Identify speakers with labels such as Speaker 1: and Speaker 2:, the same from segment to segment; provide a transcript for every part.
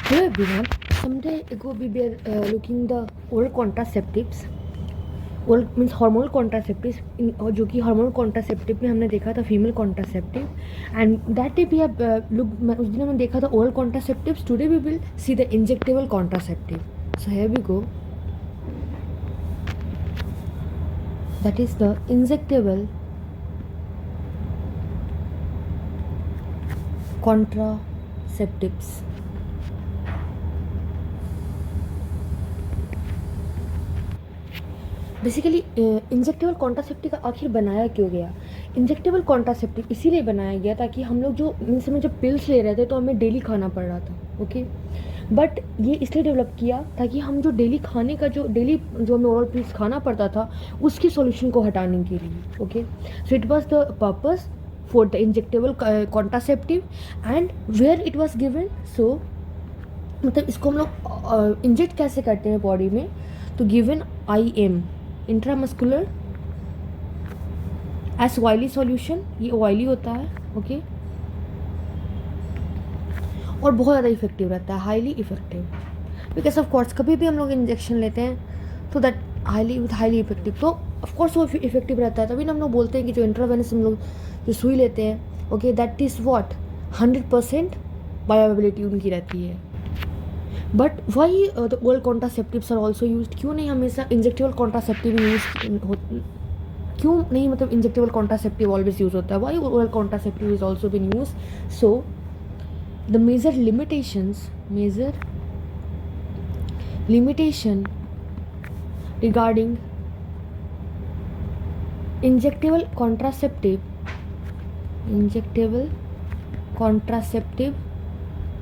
Speaker 1: Hello everyone. Some day ago we were looking the oral contraceptives. Oral means hormonal contraceptive और जो कि hormonal contraceptive में हमने देखा था female contraceptive and that day we have look उस दिन हमने देखा था oral contraceptives. Today we will see the injectable contraceptive. So here we go. That is the injectable contraceptives. Basically injectable contraceptive का आखिर बनाया क्यों गया? इंजेक्टेबल कॉन्ट्रासेप्टिव इसीलिए बनाया गया ताकि हम लोग जो मीन्स में जब पिल्स ले रहे थे तो हमें डेली खाना पड़ रहा था. ओके, बट ये इसलिए डेवलप किया ताकि हम जो डेली खाने का जो हमें ओरल पिल्स खाना पड़ता था उसकी सॉल्यूशन को हटाने के लिए. Okay, so it was the purpose for the injectable contraceptive and where it was given. So मतलब इसको हम लोग इंजेक्ट कैसे करते हैं बॉडी में? तो given IM intramuscular S oily solution. ये ऑयली होता है. ओके, और बहुत ज़्यादा इफेक्टिव रहता है, highly effective. Because of course कभी भी हम लोग इंजेक्शन लेते हैं तो दैट हाईली इफेक्टिव, तो ऑफ कोर्स वो इफेक्टिव रहता है. तभी ना हम लोग बोलते हैं कि जो इंट्रावेनस हम लोग जो सुई लेते हैं, okay, that is what 100% bioavailability उनकी रहती है. But why the oral contraceptives are also use? क्यों नहीं हमेशा इंजेक्टेबल कॉन्ट्रासेप्टिव यूज? क्यों नहीं मतलब इंजेक्टेबल कॉन्ट्रासेप्टिव ऑलवेज यूज होता है? Why oral contraceptive is also been use? So the major limitation regarding injectable contraceptive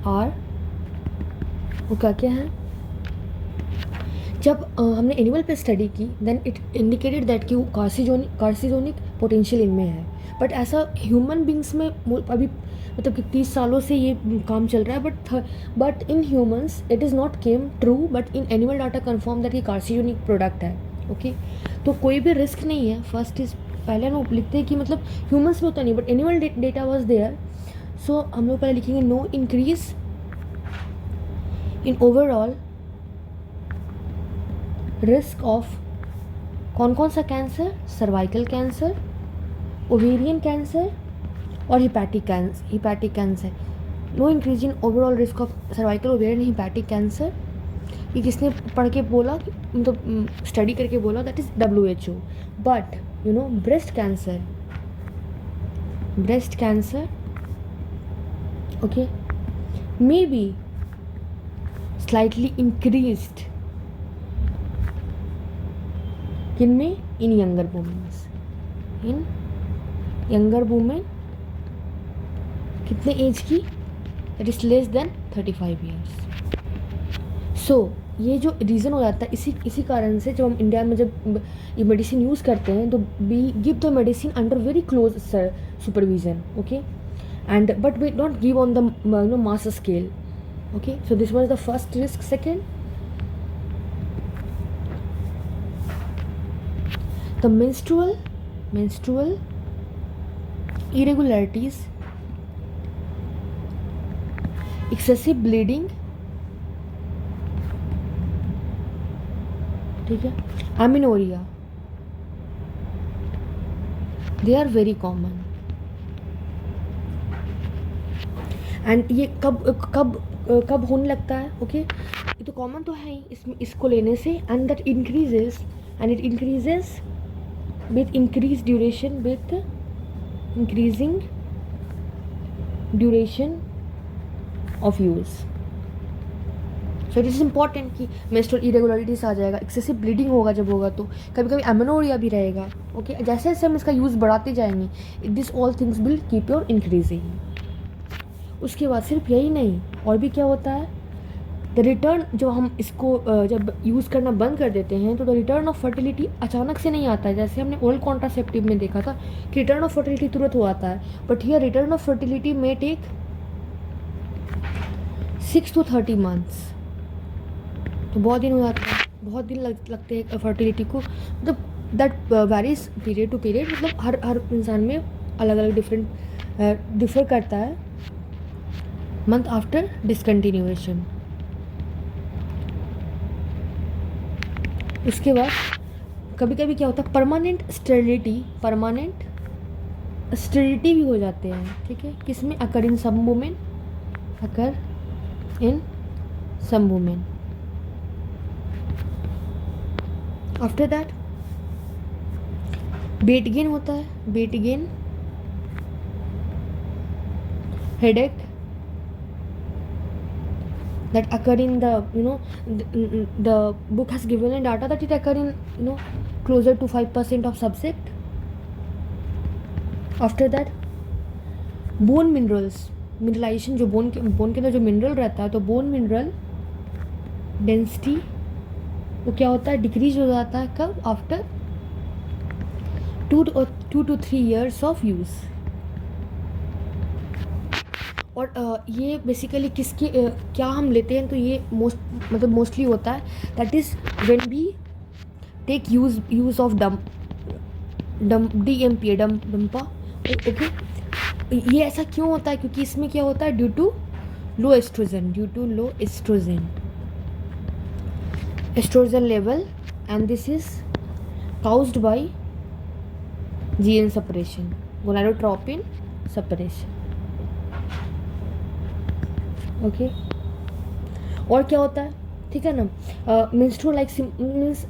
Speaker 1: are वो क्या क्या है? जब हमने एनिमल पे स्टडी की देन इट इंडिकेटेड दैट कि वो कार्सिजोनिक पोटेंशियल इनमें है. बट ऐसा ह्यूमन बींग्स में अभी मतलब कि 30 सालों से ये काम चल रहा है. But in humans it is not came true, but in animal data confirm that ये कार्सिजोनिक प्रोडक्ट है. ओके, तो कोई भी रिस्क नहीं है. फर्स्ट इज पहले हम लोग लिखते हैं कि मतलब ह्यूमंस में होता नहीं, but animal data was there. So हम लोग पहले लिखेंगे no increase in overall risk of कौन सा कैंसर? सर्वाइकल कैंसर, ओवेरियन कैंसर और hepatic cancer. No increase in overall risk of cervical, ovarian, hepatic cancer. ये किसने पढ़ के बोला? मतलब स्टडी करके बोला? That is WHO. But you know breast cancer okay may be slightly increased किन में? In younger women. कितने एज की? That is less than 35 years. So ये जो रीज़न हो जाता है इसी कारण से जब हम इंडिया में जब ये मेडिसिन यूज़ करते हैं तो we give the medicine under very close supervision. Okay, and but we don't give on the mass scale. Okay, so this was the first risk. Second, the menstrual irregularities, excessive bleeding, ठीक है, amenorrhea, they are very common. And ये कब होने लगता है? Okay, ये तो common तो है ही इसको लेने से. And that increases with increasing duration of use. So it is important कि मेंस्ट्रुअल इरेगुलरिटीज आ जाएगा, एक्सेसिव ब्लीडिंग होगा, जब होगा तो कभी कभी एमेनोरिया भी रहेगा. ओके, जैसे जैसे हम इसका यूज़ बढ़ाते जाएंगे this all things will keep your increasing. उसके बाद सिर्फ यही नहीं, और भी क्या होता है? द रिटर्न, जो हम इसको जब यूज़ करना बंद कर देते हैं तो द रिटर्न ऑफ फर्टिलिटी अचानक से नहीं आता है. जैसे हमने ओरल कॉन्ट्रासेप्टिव में देखा था कि रिटर्न ऑफ फर्टिलिटी तुरंत हो आता है, but here return of fertility में टेक 6 to 30 months. तो बहुत दिन हो जाता है, बहुत दिन लगते हैं फर्टिलिटी को. मतलब that varies period to period, मतलब हर इंसान में अलग अलग डिफर करता है मंथ आफ्टर डिसकंटिन्यूएशन. उसके बाद कभी कभी क्या होता है, परमानेंट स्टेरिलिटी भी हो जाते हैं, ठीक है, किसमें, occur in some women, occur in some women. After that weight gain होता है, weight gain, headache that occur in the, the book has given a data that it occur in, closer to 5% of subject. After that bone minerals, mineralization, जो bone के अंदर जो mineral रहता है, तो bone mineral density वो क्या होता है, डिक्रीज हो जाता है, कब, after 2 to 3 years of use. और ये बेसिकली किसके क्या हम लेते हैं, तो ये मोस्टली होता है, that is when we take use of DMPA, डम्पा, ओके। ये ऐसा क्यों होता है, क्योंकि इसमें क्या होता है, due to low estrogen level, and this is caused by GN separation, gonadotropin separation, okay. और क्या होता है, ठीक है ना, मेंस्ट्रुअल लाइक मीन्स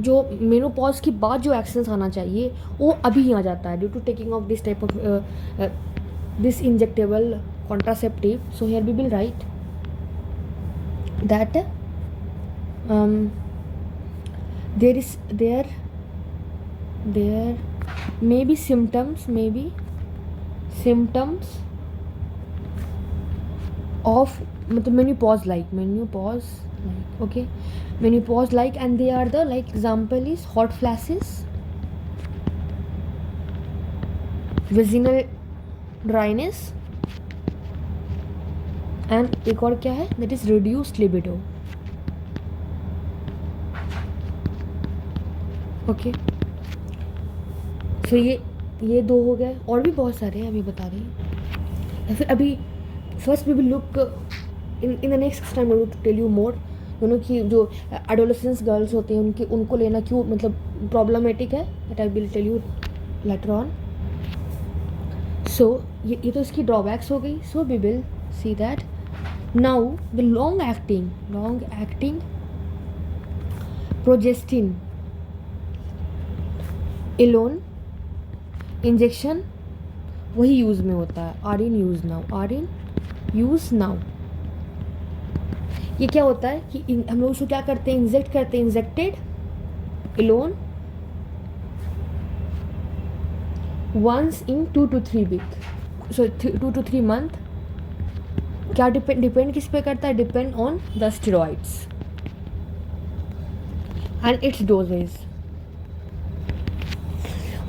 Speaker 1: जो मेनोपॉज के बाद जो एक्शंस आना चाहिए वो अभी आ जाता है, due to taking of this type of this injectable contraceptive. So here we will write that there may be symptoms of menopause like, okay, menopause like, and they are the, like, example is hot flashes, vaginal dryness, and एक और क्या है, that is reduced libido, okay. So ये दो हो गए, और भी बहुत सारे हैं, अभी बता रही हूँ। या फिर अभी first we will look in the next time, I will tell you more, कि जो एडोलेसेंस गर्ल्स होते हैं उनको लेना क्यों मतलब प्रॉब्लमेटिक है, that I will tell you later on. So ये तो इसकी ड्रॉबैक्स हो गई। So we will see that now the long acting progestin alone injection वही यूज़ में होता है, आर इन यूज़ नाउ। ये क्या होता है कि हम लोग उसको क्या करते हैं, इंजेक्ट करते हैं, injected alone once in 2 to 3 week, so 2 to 3 month. क्या डिपेंड किस पे करता है, depend on the steroids and its dosages.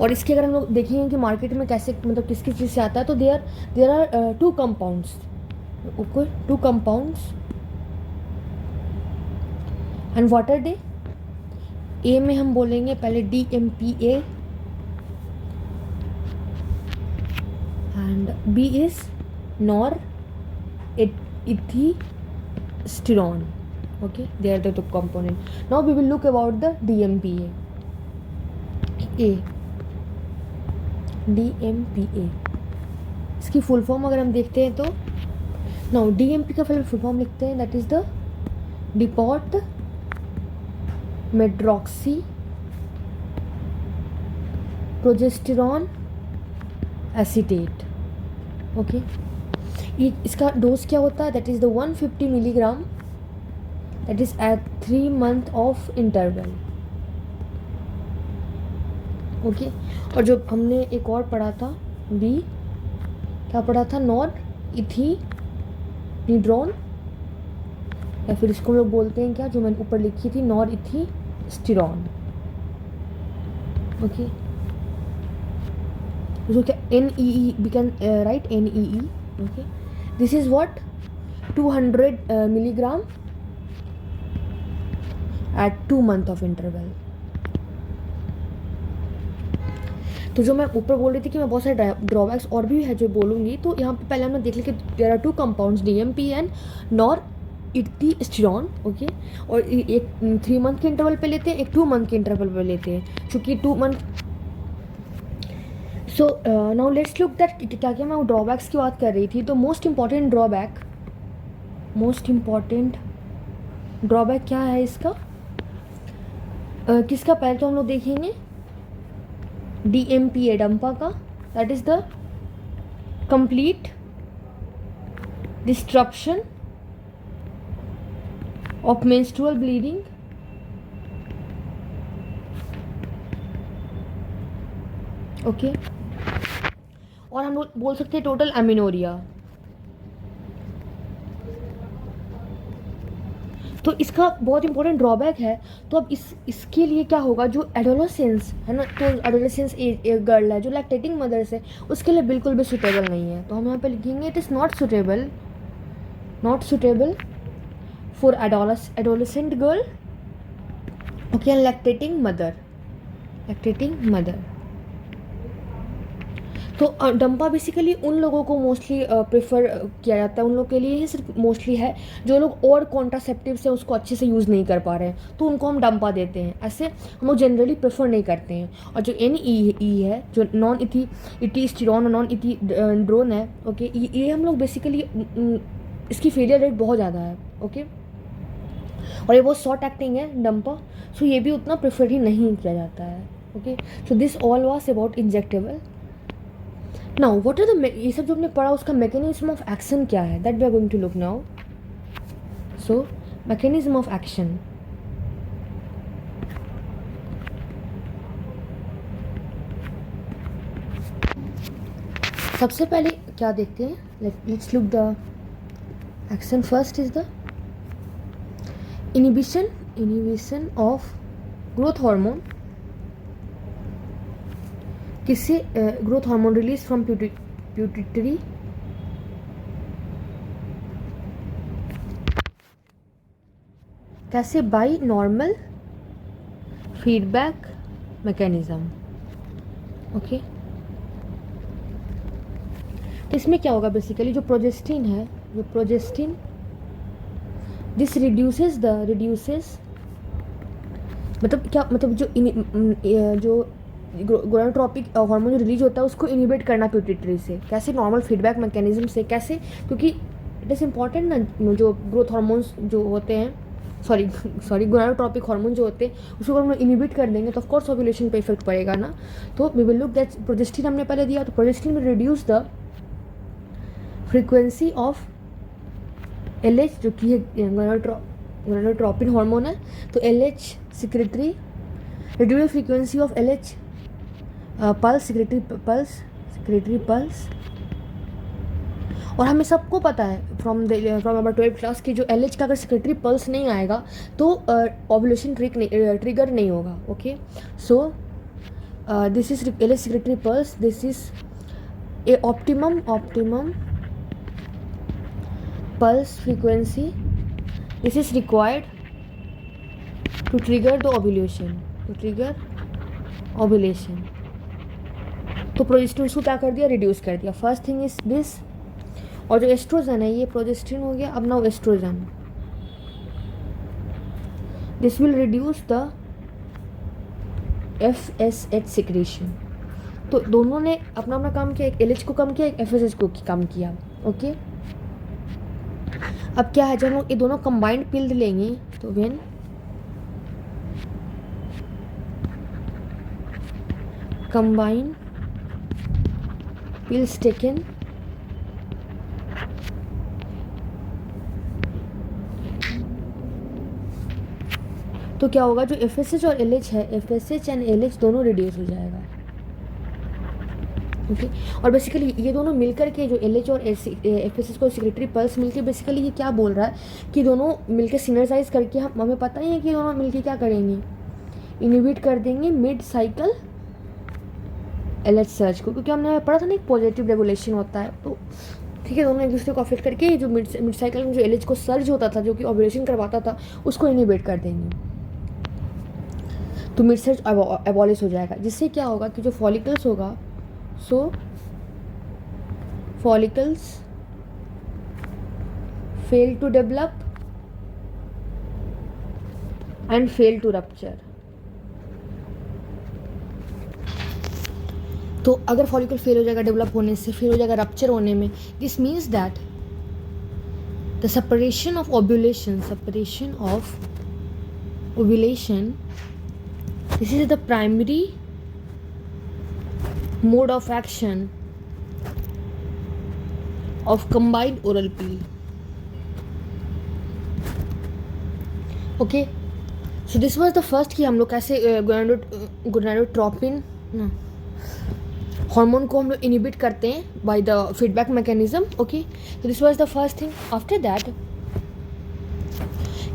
Speaker 1: और इसके अगर हम लोग देखेंगे कि मार्केट में कैसे मतलब किस चीज़ से आता है, तो there are 2 compounds, okay, 2 compounds, and what are they. A में हम बोलेंगे पहले DMPA, and B is norethisterone, okay, they are the 2 component. Now we will look about the DMPA. DMPA इसकी फुल फॉर्म अगर हम देखते हैं तो नाउ DMP का फुल फॉर्म लिखते हैं, that is the depot मेड्रॉक्सी progesterone acetate, okay. ये इसका डोज क्या होता है, that is the 150 milligram, that is eight 3 month of interval, okay. और जो हमने एक और पढ़ा था, बी क्या पढ़ा था, नॉर इथिनीड्रोन, या फिर इसको हम लोग बोलते हैं क्या, जो मैंने ऊपर लिखी थी, नॉर इथिस्टेरॉन, ओके। उसको क्या NEE, we can write NEE, okay. This is what 200 milligram at 2 month of interval. तो जो मैं ऊपर बोल रही थी कि मैं बहुत सारे ड्रॉबैक्स और भी है जो बोलूँगी, तो यहाँ पे पहले हमने देख लिया कि there are 2 compounds, DMP and norethisterone, okay, और एक 3 मंथ के इंटरवल पे लेते हैं, एक 2 मंथ के इंटरवल पे लेते हैं, क्योंकि 2 month. So now let's look that क्या क्या मैं ड्रॉबैक्स की बात कर रही थी। तो मोस्ट इम्पॉर्टेंट ड्रॉबैक क्या है इसका, किसका, पहले तो हम लोग देखेंगे DMPA डंपा का, that is the complete disruption of menstrual bleeding, okay, और हम लोग बोल सकते हैं टोटल एमिनोरिया। तो इसका बहुत इंपॉर्टेंट ड्रॉबैक है। तो अब इसके लिए क्या होगा, जो एडोलेसेंस है ना, तो एडोलेसेंस एक गर्ल है जो लैक्टेटिंग मदर्स है, उसके लिए बिल्कुल भी सूटेबल नहीं है। तो हम यहाँ पे लिखेंगे it is not suitable for adolescent girl, okay, and lactating mother. तो डंपा बेसिकली उन लोगों को मोस्टली प्रेफर किया जाता है, उन लोगों के लिए ही सिर्फ मोस्टली है जो लोग और कॉन्ट्रासेप्टिव से उसको अच्छे से यूज़ नहीं कर पा रहे हैं, तो उनको हम डंपा देते हैं। ऐसे हम लोग जनरली प्रेफर नहीं करते हैं। और जो NE है, जो नॉन इर्टिस्टेरॉन और नॉन इर्टिड्रोन है, ओके, ये हम लोग बेसिकली इसकी फेलियर रेट बहुत ज़्यादा है, ओके, और ये बहुत शॉर्ट एक्टिंग है डंपा, सो ये भी उतना प्रेफर ही नहीं किया जाता है, okay. So this all was about injectable. Now what are the, ये सब जो हमने पढ़ा उसका मैकेनिज्म ऑफ एक्शन क्या है, that we are going to look now. So mechanism of action, सबसे पहले क्या देखते हैं, let's look the action. First is the inhibition of growth hormone, किससे, growth hormone release from pituitary, कैसे, by normal feedback mechanism, okay. तो इसमें क्या होगा, बेसिकली जो प्रोजेस्टिन है, दिस रिड्यूसेस मतलब क्या, मतलब जो गोनाडोट्रोपिक हार्मोन जो रिलीज होता है उसको इनहिबिट करना प्यूटिटरी से, कैसे, नॉर्मल फीडबैक मैकेनिज्म से। कैसे, क्योंकि इट इज़ इम्पॉर्टेंट ना, जो ग्रोथ हार्मोन्स जो होते हैं, सॉरी गोनाडोट्रोपिक हार्मोन जो होते हैं, उसको हम इनहिबिट कर देंगे तो ऑफकोर्स ओव्यूलेशन पे इफेक्ट पड़ेगा ना। तो we will look that progestin हमने पहले दिया, तो progestin will reduce the frequency of LH, जो कि गोनाडोट्रोपिन हार्मोन है, तो LH secretory, reduce frequency of LH pulse, secretory pulse. और हमें सबको पता है फ्रॉम अवर 12th क्लास की, जो LH का अगर सिक्रेटरी पल्स नहीं आएगा तो ओव्यूलेशन ट्रिगर नहीं होगा, okay. So this is LH secretory pulse, this is a optimum pulse frequency, this is required to trigger the ovulation, तो प्रोजेस्टिन उसको क्या कर दिया, रिड्यूस कर दिया। First thing is this. और जो एस्ट्रोजन है, ये प्रोजेस्टिन हो गया, अब now estrogen, this will reduce the FSH secretion. तो दोनों ने अपना अपना काम किया, एक LH को कम किया, एक FSH को कम किया, ओके। अब क्या है, जब हम ये दोनों कंबाइंड पिल लेंगे तो व्हेन कंबाइन पिल्स टेकन, तो क्या होगा, जो FSH और LH है, FSH एंड LH दोनों रिड्यूस हो जाएगा, ओके। और बेसिकली ये दोनों मिलकर के, जो LH और FSH को सिक्रेटरी पल्स मिलके, बेसिकली ये क्या बोल रहा है कि दोनों मिलके सिनर्जाइज करके हमें पता ही है कि दोनों मिलके क्या करेंगे, इनहिबिट कर देंगे मिड साइकिल LH सर्च को, क्योंकि हमने पढ़ा था ना एक पॉजिटिव रेगुलेशन होता है। तो ठीक है, दोनों एक दूसरे को अफेक्ट करके जो मिड साइकिल में जो LH को सर्ज होता था, जो कि ओव्यूलेशन करवाता था, उसको इनहिबिट कर देंगे, तो मिड सर्ज एबॉलिश हो जाएगा। जिससे क्या होगा कि जो फॉलिकल्स होगा, so follicles fail to develop and fail to rupture. तो अगर फॉलिकल फेल हो जाएगा डेवलप होने से, फेल हो जाएगा रप्चर होने में, this means that the separation of ovulation, this is the primary mode of action of combined oral pill. Okay, so this was the first कि हम लोग कैसे gonadotropin हार्मोन को हम लोग इनिबिट करते हैं by the feedback mechanism. Okay, तो this was the first thing. After that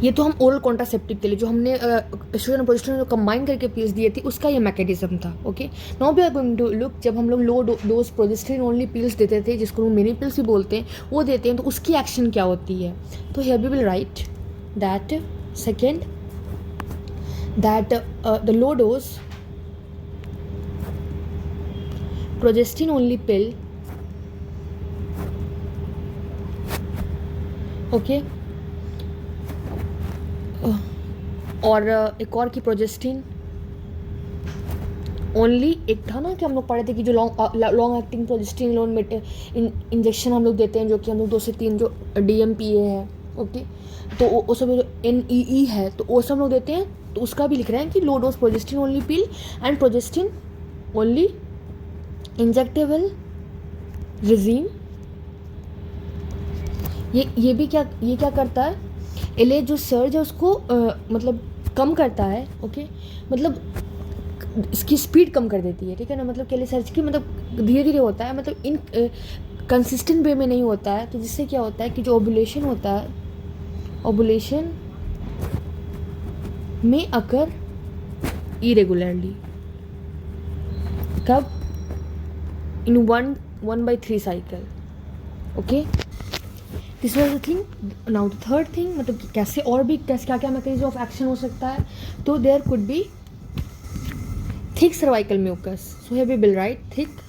Speaker 1: ये तो हम ओरल कॉन्ट्रासेप्टिव के लिए जो हमने एस्ट्रोजन और प्रोजेस्टेरोन कंबाइन करके पिल्स दिए थे उसका ये मैकेनिज्म था. Okay, now we are going to look, जब हम लोग low dose progesterone only pills देते थे, जिसको हम मिनी पिल्स भी बोलते हैं, वो देते हैं, तो उसकी एक्शन क्या होती है. तो here we will write that second, that the low dose progestin only pill, okay, और एक और की प्रोजेस्टिन ओनली. एक था ना कि हम लोग पढ़े थे कि जो long acting progestin loan injection हम लोग देते हैं, जो कि हम लोग 2 से 3 जो DMPA है. ओके, तो वो सब जो NEE है, तो वो सब लोग देते हैं. तो उसका भी लिख रहे हैं कि low dose progestin only pill and progestin only injectable regime. ये भी क्या करता है, एले जो सर्ज है उसको मतलब कम करता है. ओके, मतलब इसकी स्पीड कम कर देती है. ठीक है ना, मतलब एले सर्ज की मतलब धीरे धीरे होता है, मतलब इन कंसिस्टेंट वे में नहीं होता है. तो जिससे क्या होता है कि जो ओव्यूलेशन होता है, ओव्यूलेशन में अकर इरेगुलरली, कब, in 1/3 cycle. Okay, this was the thing. Now the third thing, मतलब कैसे और भी क्या क्या मैकेनिज्म ऑफ एक्शन हो सकता है. तो there could be thick cervical mucus. So here we will write thick